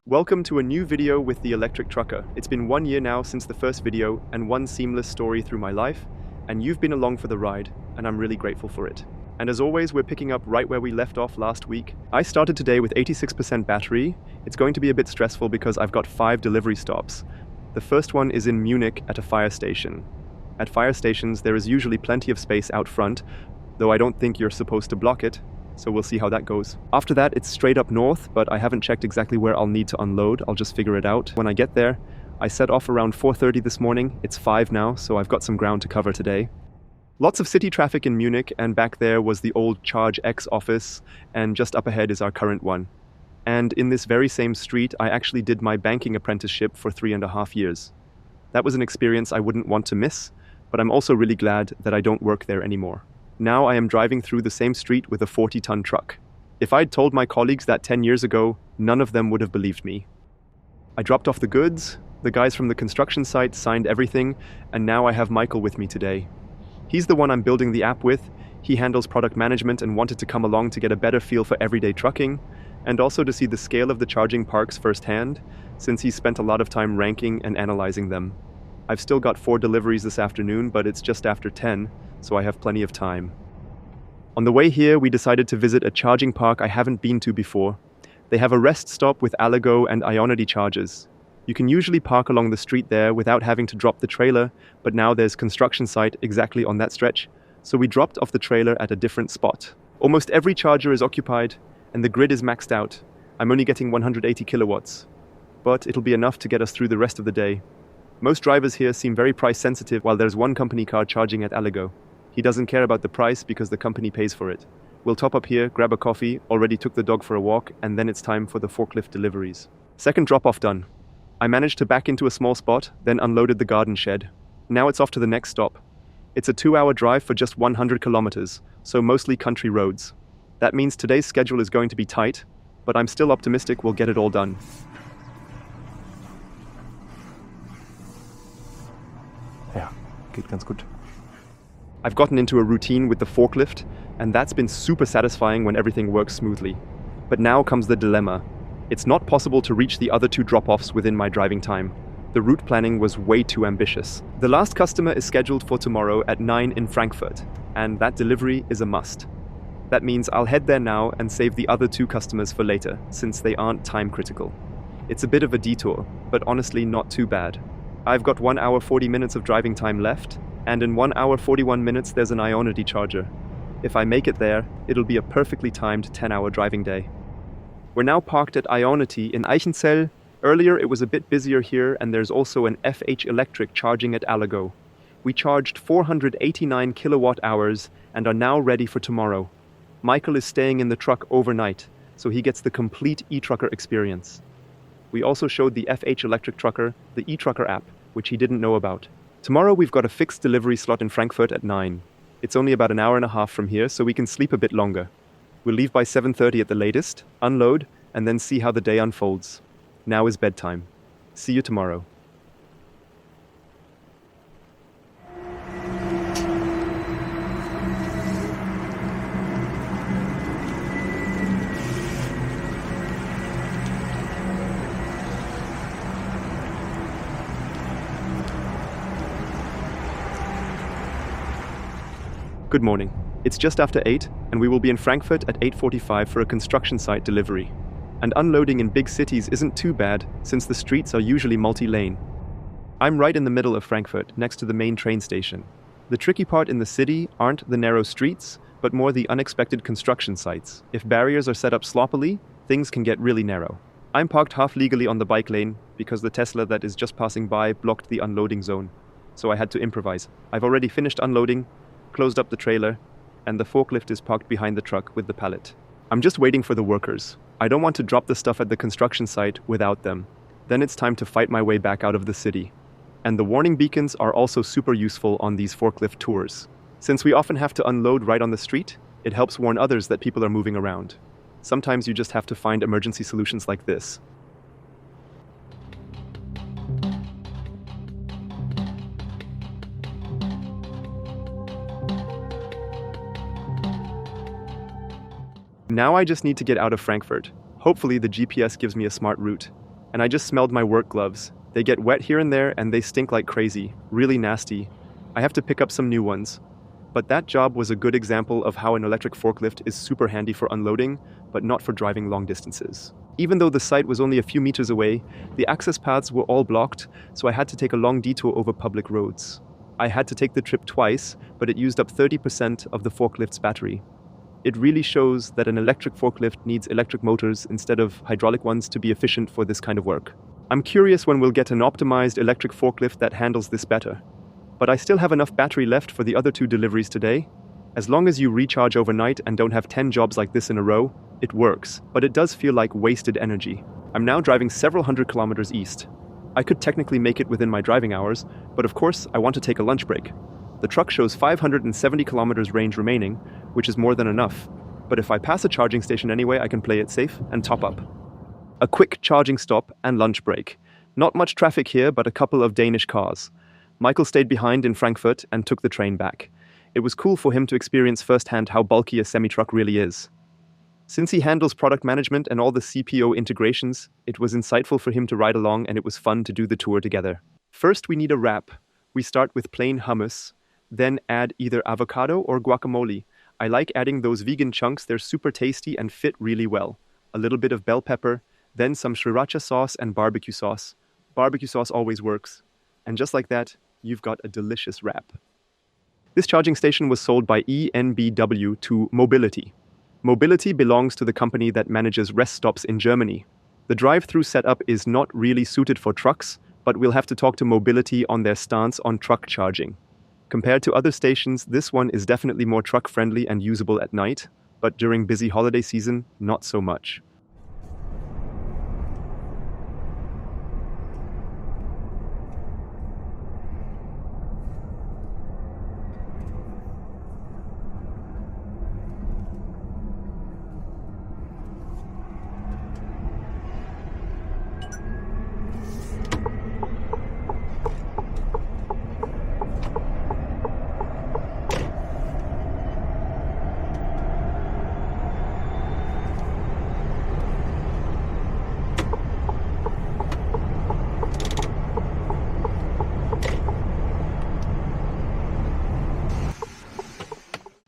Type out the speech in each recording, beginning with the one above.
Welcome to a new video with the electric trucker. It's been 1 year now since the first video and one seamless story through my life, and you've been along for the ride, and I'm really grateful for it. And as always, we're picking up right where we left off last week. I started today with 86% battery. It's going to be a bit stressful because I've got 5 delivery stops. The first one is in Munich at a fire station. At fire stations, there is usually plenty of space out front, though I don't think you're supposed to block it. So we'll see how that goes. After that, it's straight up north, but I haven't checked exactly where I'll need to unload. I'll just figure it out when I get there. I set off around 4:30 this morning. It's 5 now, so I've got some ground to cover today. Lots of city traffic in Munich, and back there was the old Charge X office, and just up ahead is our current one. And in this very same street, I actually did my banking apprenticeship for 3.5 years. That was an experience I wouldn't want to miss, but I'm also really glad that I don't work there anymore. Now I am driving through the same street with a 40-ton truck. If I'd told my colleagues that 10 years ago, none of them would have believed me. I dropped off the goods, the guys from the construction site signed everything, and now I have Michael with me today. He's the one I'm building the app with. He handles product management and wanted to come along to get a better feel for everyday trucking, and also to see the scale of the charging parks firsthand, since he's spent a lot of time ranking and analyzing them. I've still got 4 deliveries this afternoon, but it's just after 10, so I have plenty of time. On the way here, we decided to visit a charging park I haven't been to before. They have a rest stop with Iveco and Ionity chargers. You can usually park along the street there without having to drop the trailer, but now there's construction site exactly on that stretch, so we dropped off the trailer at a different spot. Almost every charger is occupied, and the grid is maxed out. I'm only getting 180 kilowatts, but it'll be enough to get us through the rest of the day. Most drivers here seem very price sensitive, while there's one company car charging at Iveco. He doesn't care about the price because the company pays for it. We'll top up here, grab a coffee, already took the dog for a walk, and then it's time for the forklift deliveries. Second drop-off done. I managed to back into a small spot, then unloaded the garden shed. Now it's off to the next stop. It's a 2-hour drive for just 100 kilometers, so mostly country roads. That means today's schedule is going to be tight, but I'm still optimistic we'll get it all done. Ja, geht ganz gut. I've gotten into a routine with the forklift, and that's been super satisfying when everything works smoothly. But now comes the dilemma. It's not possible to reach the other 2 drop-offs within my driving time. The route planning was way too ambitious. The last customer is scheduled for tomorrow at 9 in Frankfurt, and that delivery is a must. That means I'll head there now and save the other 2 customers for later, since they aren't time critical. It's a bit of a detour, but honestly not too bad. I've got 1 hour 40 minutes of driving time left, and in 1 hour 41 minutes there's an Ionity charger. If I make it there, it'll be a perfectly timed 10-hour driving day. We're now parked at Ionity in Einel. Earlier it was a bit busier here, and there's also an FH Electric charging at Iveco. We charged 489 kilowatt hours and are now ready for tomorrow. Michael is staying in the truck overnight, so he gets the complete e-trucker experience. We also showed the FH Electric trucker the eTrucker app, which he didn't know about. Tomorrow we've got a fixed delivery slot in Frankfurt at 9. It's only about an hour and a half from here, so we can sleep a bit longer. We'll leave by 7:30 at the latest, unload, and then see how the day unfolds. Now is bedtime. See you tomorrow. Good morning. It's just after 8, and we will be in Frankfurt at 8:45 for a construction site delivery. And unloading in big cities isn't too bad, since the streets are usually multi-lane. I'm right in the middle of Frankfurt, next to the main train station. The tricky part in the city aren't the narrow streets, but more the unexpected construction sites. If barriers are set up sloppily, things can get really narrow. I'm parked half legally on the bike lane, because the Tesla that is just passing by blocked the unloading zone, so I had to improvise. I've already finished unloading, closed up the trailer, and the forklift is parked behind the truck with the pallet. I'm just waiting for the workers. I don't want to drop the stuff at the construction site without them. Then it's time to fight my way back out of the city. And the warning beacons are also super useful on these forklift tours. Since we often have to unload right on the street, it helps warn others that people are moving around. Sometimes you just have to find emergency solutions like this. Now I just need to get out of Frankfurt. Hopefully the GPS gives me a smart route. And I just smelled my work gloves. They get wet here and there and they stink like crazy, really nasty. I have to pick up some new ones. But that job was a good example of how an electric forklift is super handy for unloading, but not for driving long distances. Even though the site was only a few meters away, the access paths were all blocked, so I had to take a long detour over public roads. I had to take the trip twice, but it used up 30% of the forklift's battery. It really shows that an electric forklift needs electric motors instead of hydraulic ones to be efficient for this kind of work. I'm curious when we'll get an optimized electric forklift that handles this better. But I still have enough battery left for the other 2 deliveries today. As long as you recharge overnight and don't have 10 jobs like this in a row, it works, but it does feel like wasted energy. I'm now driving several hundred kilometers east. I could technically make it within my driving hours, but of course I want to take a lunch break. The truck shows 570 kilometers range remaining, which is more than enough. But if I pass a charging station anyway, I can play it safe and top up. A quick charging stop and lunch break. Not much traffic here, but a couple of Danish cars. Michael stayed behind in Frankfurt and took the train back. It was cool for him to experience firsthand how bulky a semi-truck really is. Since he handles product management and all the CPO integrations, it was insightful for him to ride along and it was fun to do the tour together. First, we need a wrap. We start with plain hummus, then add either avocado or guacamole. I like adding those vegan chunks, they're super tasty and fit really well. A little bit of bell pepper, then some sriracha sauce and barbecue sauce. Barbecue sauce always works. And just like that, you've got a delicious wrap. This charging station was sold by ENBW to Mobility. Mobility belongs to the company that manages rest stops in Germany. The drive-through setup is not really suited for trucks, but we'll have to talk to Mobility on their stance on truck charging. Compared to other stations, this one is definitely more truck-friendly and usable at night, but during busy holiday season, not so much.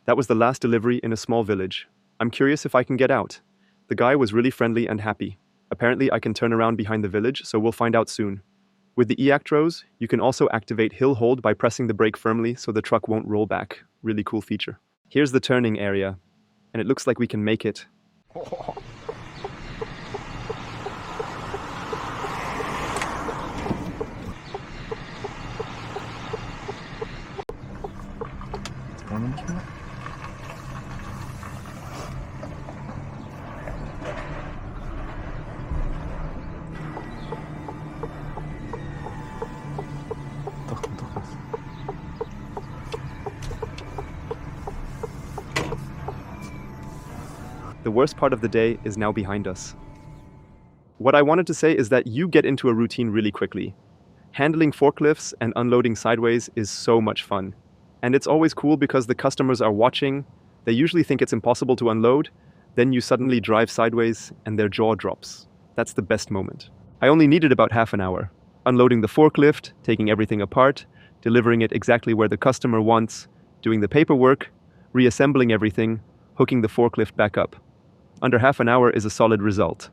That was the last delivery in a small village. I'm curious if I can get out. The guy was really friendly and happy. Apparently I can turn around behind the village, so we'll find out soon. With the eActros, you can also activate hill hold by pressing the brake firmly so the truck won't roll back. Really cool feature. Here's the turning area, and it looks like we can make it. The worst part of the day is now behind us. What I wanted to say is that you get into a routine really quickly. Handling forklifts and unloading sideways is so much fun. And it's always cool because the customers are watching, they usually think it's impossible to unload, then you suddenly drive sideways and their jaw drops. That's the best moment. I only needed about half an hour. Unloading the forklift, taking everything apart, delivering it exactly where the customer wants, doing the paperwork, reassembling everything, hooking the forklift back up. Under half an hour is a solid result.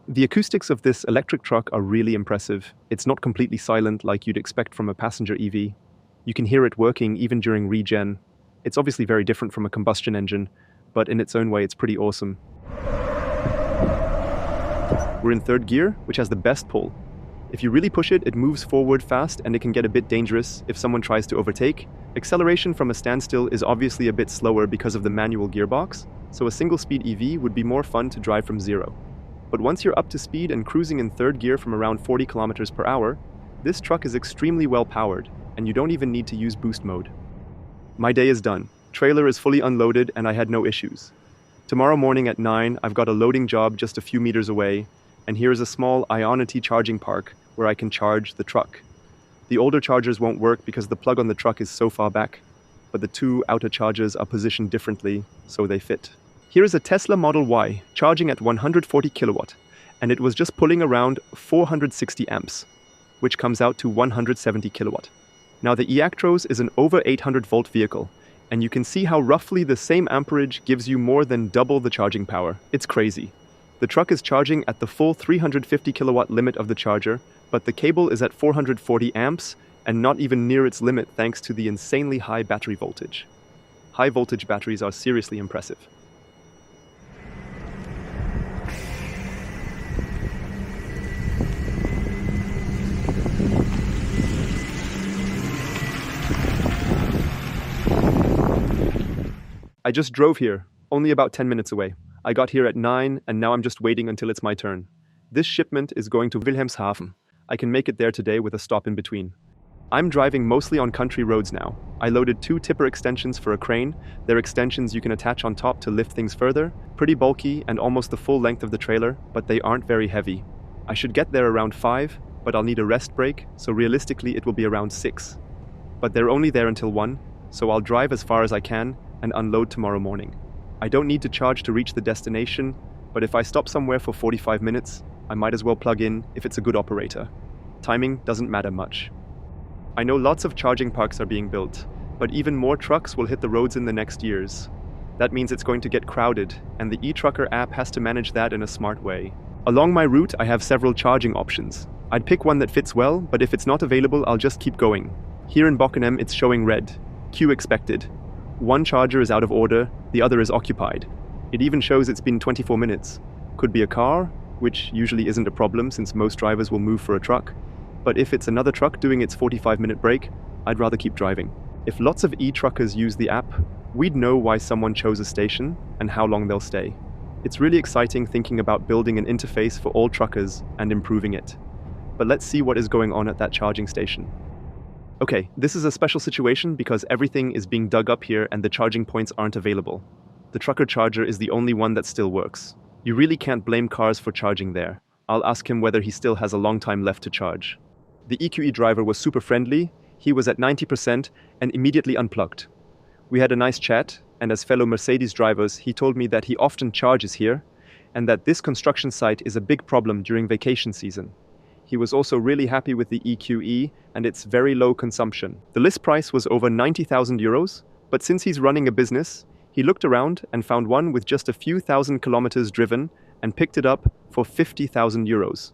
The acoustics of this electric truck are really impressive. It's not completely silent like you'd expect from a passenger EV. You can hear it working even during regen. It's obviously very different from a combustion engine, but in its own way it's pretty awesome. We're in third gear, which has the best pull. If you really push it, it moves forward fast and it can get a bit dangerous if someone tries to overtake. Acceleration from a standstill is obviously a bit slower because of the manual gearbox, so a single-speed EV would be more fun to drive from zero. But once you're up to speed and cruising in third gear from around 40 kilometers per hour, this truck is extremely well powered, and you don't even need to use boost mode. My day is done. Trailer is fully unloaded and I had no issues. Tomorrow morning at 9, I've got a loading job just a few meters away, and here is a small Ionity charging park where I can charge the truck. The older chargers won't work because the plug on the truck is so far back, but the two outer chargers are positioned differently, so they fit. Here is a Tesla Model Y charging at 140 kilowatt, and it was just pulling around 460 amps, which comes out to 170 kilowatt. Now the eActros is an over 800 volt vehicle, and you can see how roughly the same amperage gives you more than double the charging power. It's crazy. The truck is charging at the full 350 kilowatt limit of the charger, but the cable is at 440 amps and not even near its limit thanks to the insanely high battery voltage. High voltage batteries are seriously impressive. I just drove here, only about 10 minutes away. I got here at 9 and now I'm just waiting until it's my turn. This shipment is going to Wilhelmshaven. I can make it there today with a stop in between. I'm driving mostly on country roads now. I loaded 2 tipper extensions for a crane. They're extensions you can attach on top to lift things further. Pretty bulky and almost the full length of the trailer, but they aren't very heavy. I should get there around 5, but I'll need a rest break, so realistically it will be around 6. But they're only there until 1, so I'll drive as far as I can and unload tomorrow morning. I don't need to charge to reach the destination, but if I stop somewhere for 45 minutes, I might as well plug in if it's a good operator. Timing doesn't matter much. I know lots of charging parks are being built, but even more trucks will hit the roads in the next years. That means it's going to get crowded, and the eTrucker app has to manage that in a smart way. Along my route, I have several charging options. I'd pick one that fits well, but if it's not available, I'll just keep going. Here in Bockenem, it's showing red. Queue expected. One charger is out of order, the other is occupied. It even shows it's been 24 minutes. Could be a car, which usually isn't a problem since most drivers will move for a truck. But if it's another truck doing its 45-minute break, I'd rather keep driving. If lots of e-truckers use the app, we'd know why someone chose a station and how long they'll stay. It's really exciting thinking about building an interface for all truckers and improving it. But let's see what is going on at that charging station. Okay, this is a special situation because everything is being dug up here and the charging points aren't available. The trucker charger is the only one that still works. You really can't blame cars for charging there. I'll ask him whether he still has a long time left to charge. The EQE driver was super friendly, he was at 90% and immediately unplugged. We had a nice chat, and as fellow Mercedes drivers, he told me that he often charges here and that this construction site is a big problem during vacation season. He was also really happy with the EQE and its very low consumption. The list price was over 90,000 euros, but since he's running a business, he looked around and found one with just a few thousand kilometers driven and picked it up for 50,000 euros.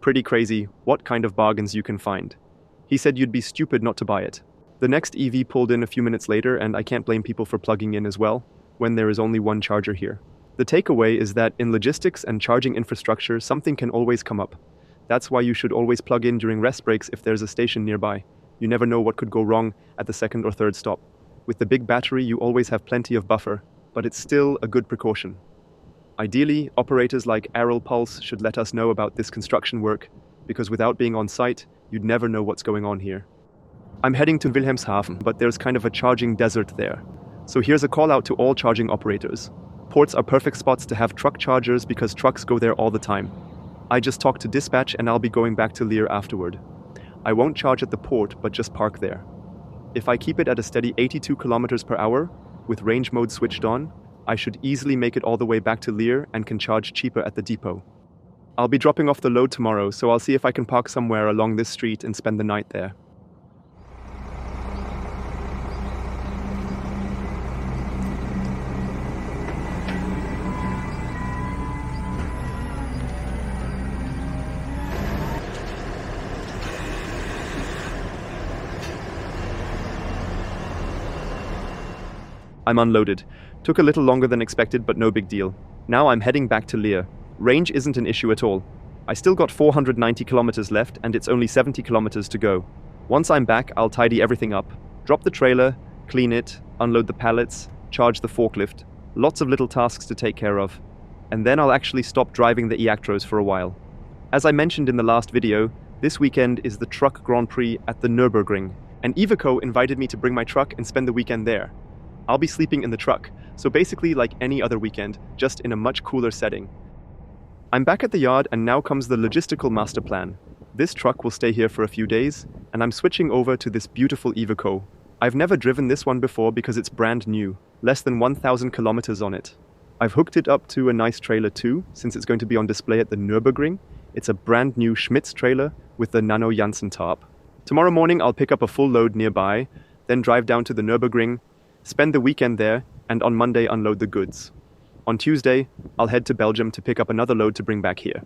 Pretty crazy what kind of bargains you can find. He said you'd be stupid not to buy it. The next EV pulled in a few minutes later, and I can't blame people for plugging in as well, when there is only one charger here. The takeaway is that in logistics and charging infrastructure, something can always come up. That's why you should always plug in during rest breaks if there's a station nearby. You never know what could go wrong at the second or third stop. With the big battery, you always have plenty of buffer, but it's still a good precaution. Ideally, operators like Einel Pulse should let us know about this construction work, because without being on site, you'd never know what's going on here. I'm heading to Wilhelmshaven, but there's kind of a charging desert there. So here's a call out to all charging operators. Ports are perfect spots to have truck chargers because trucks go there all the time. I just talked to dispatch and I'll be going back to Leer afterward. I won't charge at the port, but just park there. If I keep it at a steady 82 kilometers per hour, with range mode switched on, I should easily make it all the way back to Leer and can charge cheaper at the depot. I'll be dropping off the load tomorrow, so I'll see if I can park somewhere along this street and spend the night there. I'm unloaded. Took a little longer than expected, but no big deal. Now I'm heading back to Leer. Range isn't an issue at all. I still got 490 kilometers left and it's only 70 kilometers to go. Once I'm back, I'll tidy everything up. Drop the trailer, clean it, unload the pallets, charge the forklift. Lots of little tasks to take care of. And then I'll actually stop driving the eActros for a while. As I mentioned in the last video, this weekend is the Truck Grand Prix at the Nurburg Ring. And Iveco invited me to bring my truck and spend the weekend there. I'll be sleeping in the truck, so basically like any other weekend, just in a much cooler setting. I'm back at the yard and now comes the logistical master plan. This truck will stay here for a few days, and I'm switching over to this beautiful Iveco. I've never driven this one before because it's brand new, less than 1,000 kilometers on it. I've hooked it up to a nice trailer too, since it's going to be on display at the Nurburg Ring. It's a brand new Schmitz trailer with the Nano Janssen tarp. Tomorrow morning I'll pick up a full load nearby, then drive down to the Nurburg Ring, spend the weekend there, and on Monday unload the goods. On Tuesday, I'll head to Belgium to pick up another load to bring back here.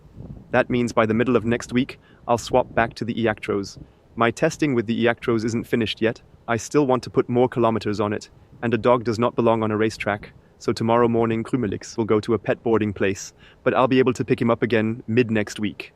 That means by the middle of next week, I'll swap back to the eActros. My testing with the eActros isn't finished yet. I still want to put more kilometers on it, and a dog does not belong on a racetrack, so tomorrow morning Krumelix will go to a pet boarding place, but I'll be able to pick him up again mid-next week.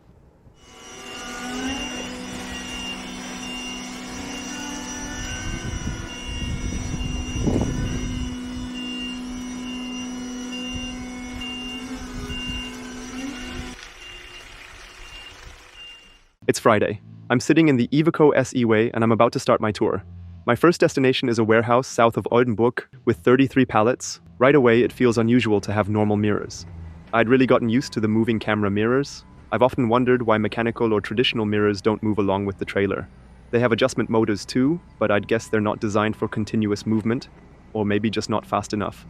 It's Friday. I'm sitting in the Iveco SE way and I'm about to start my tour. My first destination is a warehouse south of Oldenburg with 33 pallets. Right away, it feels unusual to have normal mirrors. I'd really gotten used to the moving camera mirrors. I've often wondered why mechanical or traditional mirrors don't move along with the trailer. They have adjustment motors too, but I'd guess they're not designed for continuous movement, or maybe just not fast enough.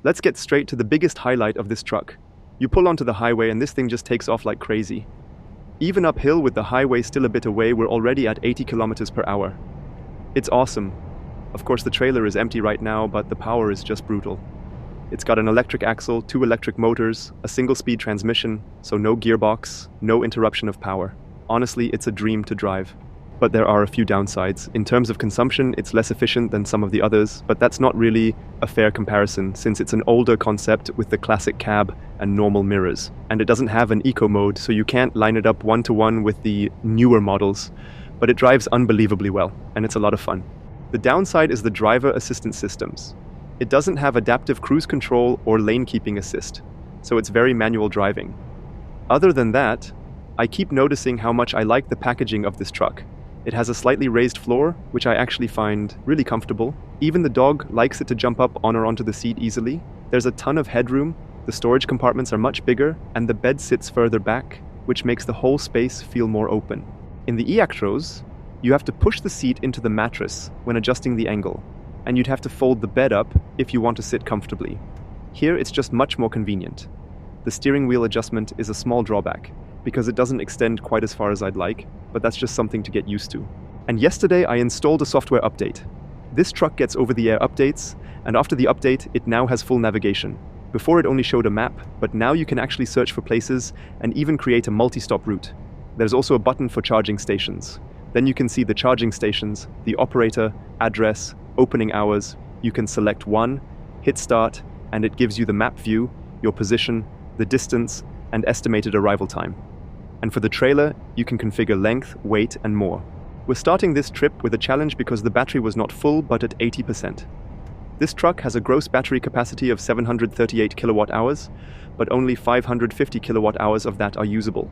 Let's get straight to the biggest highlight of this truck. You pull onto the highway and this thing just takes off like crazy. Even uphill with the highway still a bit away, we're already at 80 kilometers per hour. It's awesome. Of course, the trailer is empty right now, but the power is just brutal. It's got an electric axle, 2 electric motors, a single-speed transmission, so no gearbox, no interruption of power. Honestly, it's a dream to drive. But there are a few downsides. In terms of consumption, it's less efficient than some of the others, but that's not really a fair comparison since it's an older concept with the classic cab and normal mirrors. And it doesn't have an eco mode, so you can't line it up one-to-one with the newer models. But it drives unbelievably well, and it's a lot of fun. The downside is the driver assistance systems. It doesn't have adaptive cruise control or lane keeping assist, so it's very manual driving. Other than that, I keep noticing how much I like the packaging of this truck. It has a slightly raised floor, which I actually find really comfortable. Even the dog likes it to jump up on or onto the seat easily. There's a ton of headroom, the storage compartments are much bigger, and the bed sits further back, which makes the whole space feel more open. In the eActros, you have to push the seat into the mattress when adjusting the angle, and you'd have to fold the bed up if you want to sit comfortably. Here, it's just much more convenient. The steering wheel adjustment is a small drawback, because it doesn't extend quite as far as I'd like, but that's just something to get used to. And yesterday I installed a software update. This truck gets over-the-air updates, and after the update it now has full navigation. Before it only showed a map, but now you can actually search for places and even create a multi-stop route. There's also a button for charging stations. Then you can see the charging stations, the operator, address, opening hours. You can select one, hit start, and it gives you the map view, your position, the distance, and estimated arrival time. And for the trailer, you can configure length, weight, and more. We're starting this trip with a challenge because the battery was not full, but at 80%. This truck has a gross battery capacity of 738 kilowatt hours, but only 550 kilowatt hours of that are usable.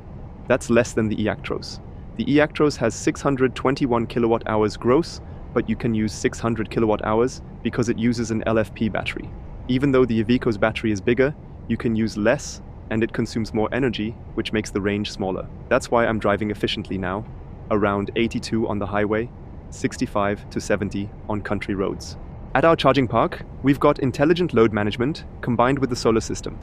That's less than the eActros. The eActros has 621 kilowatt hours gross, but you can use 600 kilowatt hours because it uses an LFP battery. Even though the Iveco's battery is bigger, you can use less and it consumes more energy, which makes the range smaller. That's why I'm driving efficiently now, around 82 on the highway, 65 to 70 on country roads. At our charging park, we've got intelligent load management combined with the solar system.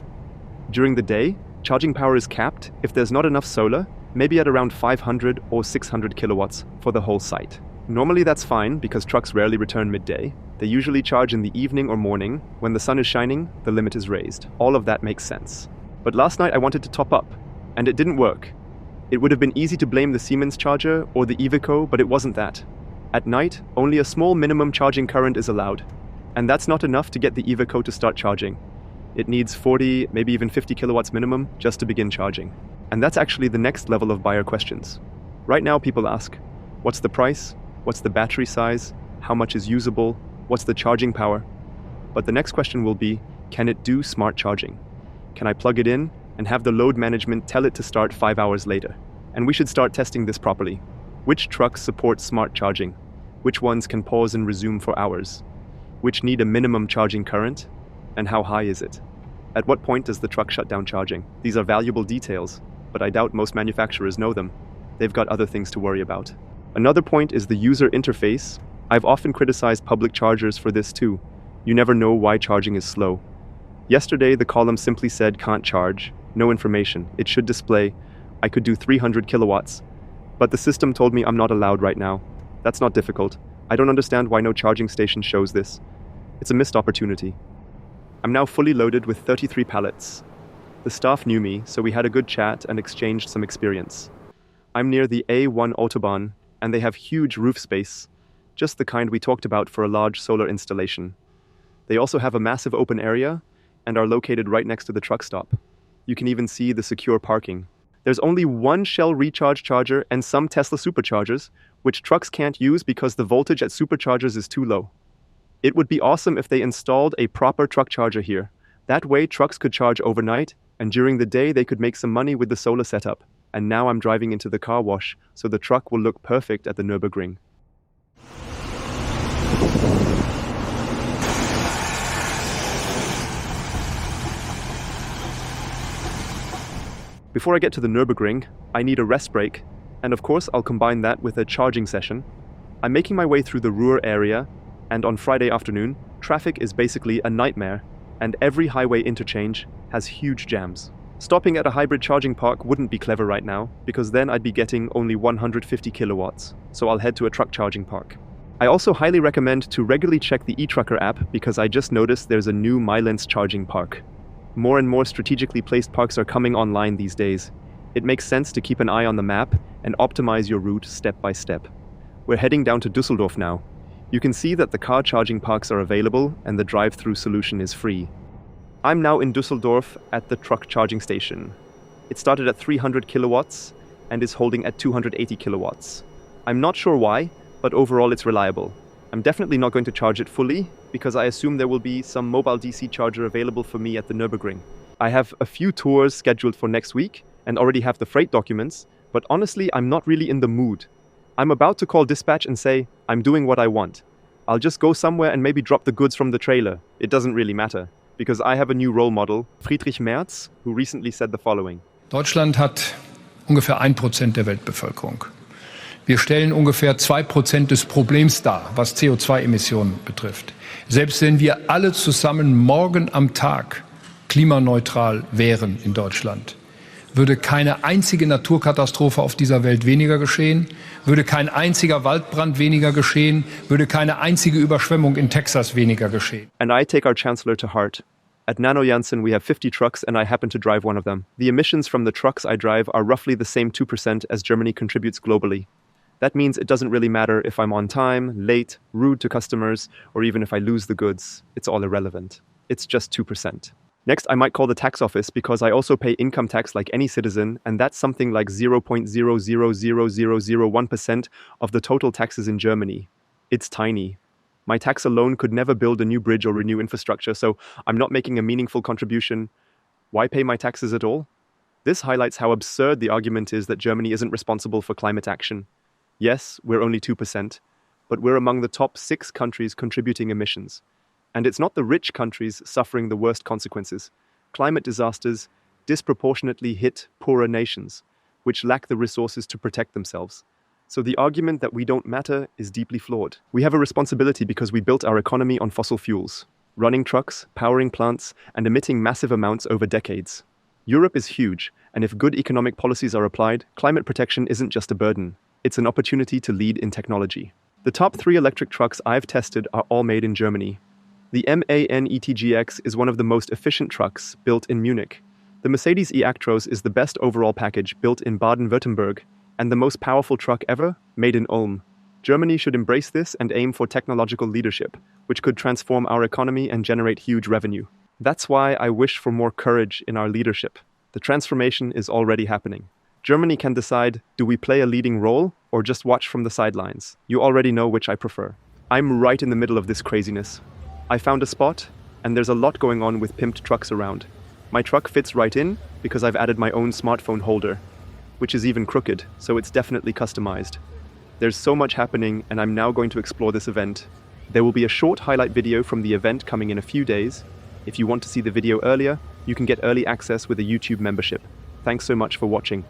During the day, charging power is capped if there's not enough solar, maybe at around 500 or 600 kilowatts for the whole site. Normally that's fine because trucks rarely return midday. They usually charge in the evening or morning. When the sun is shining, the limit is raised. All of that makes sense. But last night I wanted to top up, and it didn't work. It would have been easy to blame the Siemens charger or the Iveco, but it wasn't that. At night, only a small minimum charging current is allowed, and that's not enough to get the Iveco to start charging. It needs 40, maybe even 50 kilowatts minimum just to begin charging. And that's actually the next level of buyer questions. Right now people ask, what's the price? What's the battery size? How much is usable? What's the charging power? But the next question will be, can it do smart charging? Can I plug it in and have the load management tell it to start 5 hours later? And we should start testing this properly. Which trucks support smart charging? Which ones can pause and resume for hours? Which need a minimum charging current? And how high is it? At what point does the truck shut down charging? These are valuable details, but I doubt most manufacturers know them. They've got other things to worry about. Another point is the user interface. I've often criticized public chargers for this too. You never know why charging is slow. Yesterday, the column simply said can't charge, no information. It should display I could do 300 kilowatts, but the system told me I'm not allowed right now. That's not difficult. I don't understand why no charging station shows this. It's a missed opportunity. I'm now fully loaded with 33 pallets. The staff knew me, so we had a good chat and exchanged some experience. I'm near the A1 Autobahn, and they have huge roof space, just the kind we talked about for a large solar installation. They also have a massive open area and are located right next to the truck stop. You can even see the secure parking. There's only one Shell recharge charger and some Tesla superchargers, which trucks can't use because the voltage at superchargers is too low. It would be awesome if they installed a proper truck charger here. That way trucks could charge overnight, and during the day they could make some money with the solar setup. And now I'm driving into the car wash, so the truck will look perfect at the Nurburg Ring. Before I get to the Nurburg Ring, I need a rest break, and of course I'll combine that with a charging session. I'm making my way through the Ruhr area, and on Friday afternoon, traffic is basically a nightmare, and every highway interchange has huge jams. Stopping at a hybrid charging park wouldn't be clever right now, because then I'd be getting only 150 kilowatts, so I'll head to a truck charging park. I also highly recommend to regularly check the eTrucker app because I just noticed there's a new Mailenz charging park. More and more strategically placed parks are coming online these days. It makes sense to keep an eye on the map and optimize your route step by step. We're heading down to Dusseldorf now. You can see that the car charging parks are available and the drive-through solution is free. I'm now in Dusseldorf at the truck charging station. It started at 300 kilowatts and is holding at 280 kilowatts. I'm not sure why, but overall it's reliable. I'm definitely not going to charge it fully because I assume there will be some mobile DC charger available for me at the Nurburg Ring. I have a few tours scheduled for next week and already have the freight documents, but honestly I'm not really in the mood. I'm about to call dispatch and say, I'm doing what I want. I'll just go somewhere and maybe drop the goods from the trailer. It doesn't really matter, because I have a new role model, Friedrich Merz, who recently said the following. Deutschland hat ungefähr 1% der Weltbevölkerung. Wir stellen ungefähr 2% des Problems dar, was CO2-Emissionen betrifft. Selbst wenn wir alle zusammen morgen am Tag klimaneutral wären in Deutschland, würde keine einzige Naturkatastrophe auf dieser Welt weniger geschehen, würde kein einziger Waldbrand weniger geschehen, würde keine einzige Überschwemmung in Texas weniger geschehen. And I take our chancellor to heart. At Nano Janssen, we have 50 trucks and I happen to drive one of them. The emissions from the trucks I drive are roughly the same 2% as Germany contributes globally. That means it doesn't really matter if I'm on time, late, rude to customers, or even if I lose the goods. It's all irrelevant. It's just 2%. Next, I might call the tax office because I also pay income tax like any citizen, and that's something like 0.000001% of the total taxes in Germany. It's tiny. My tax alone could never build a new bridge or renew infrastructure, so I'm not making a meaningful contribution. Why pay my taxes at all? This highlights how absurd the argument is that Germany isn't responsible for climate action. Yes, we're only 2%, but we're among the top 6 countries contributing emissions. And it's not the rich countries suffering the worst consequences. Climate disasters disproportionately hit poorer nations, which lack the resources to protect themselves. So the argument that we don't matter is deeply flawed. We have a responsibility because we built our economy on fossil fuels, running trucks, powering plants, and emitting massive amounts over decades. Europe is huge, and if good economic policies are applied, climate protection isn't just a burden. It's an opportunity to lead in technology. The top 3 electric trucks I've tested are all made in Germany. The MAN ETGX is one of the most efficient trucks built in Munich. The Mercedes eActros is the best overall package built in Baden-Württemberg, and the most powerful truck ever, made in Ulm. Germany should embrace this and aim for technological leadership, which could transform our economy and generate huge revenue. That's why I wish for more courage in our leadership. The transformation is already happening. Germany can decide, do we play a leading role or just watch from the sidelines? You already know which I prefer. I'm right in the middle of this craziness. I found a spot, and there's a lot going on with pimped trucks around. My truck fits right in because I've added my own smartphone holder, which is even crooked, so it's definitely customized. There's so much happening, and I'm now going to explore this event. There will be a short highlight video from the event coming in a few days. If you want to see the video earlier, you can get early access with a YouTube membership. Thanks so much for watching.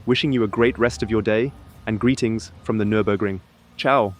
Wishing you a great rest of your day, and greetings from the Nurburg Ring. Ciao!